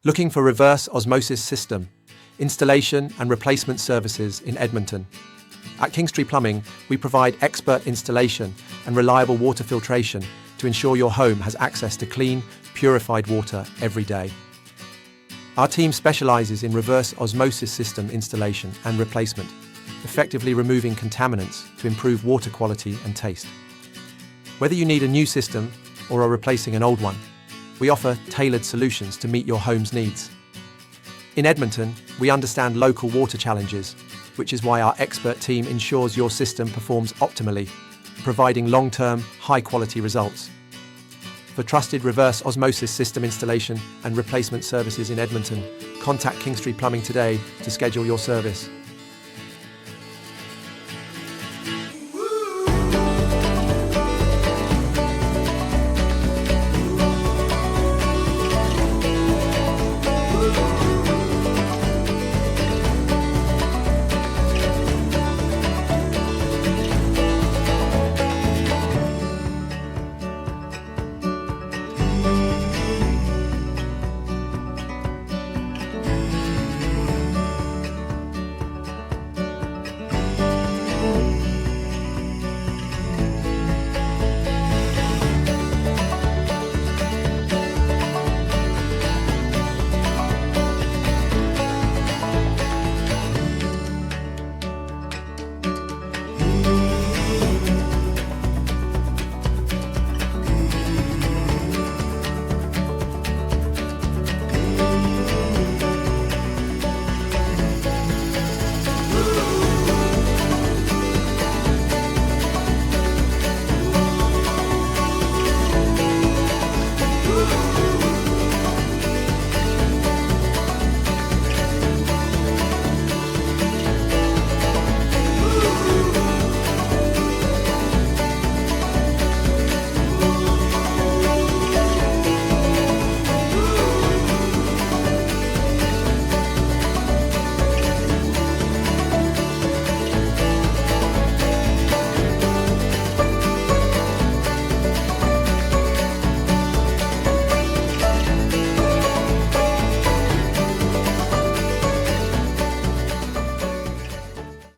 Looking for reverse osmosis system, installation and replacement services in Edmonton. At Kingstree Plumbing, we provide expert installation and reliable water filtration to ensure your home has access to clean, purified water every day. Our team specializes in reverse osmosis system installation and replacement, effectively removing contaminants to improve water quality and taste. Whether you need a new system or are replacing an old one, we offer tailored solutions to meet your home's needs. In Edmonton, we understand local water challenges, which is why our expert team ensures your system performs optimally, providing long-term, high-quality results. For trusted reverse osmosis system installation and replacement services in Edmonton, contact Kingstree Plumbing today to schedule your service.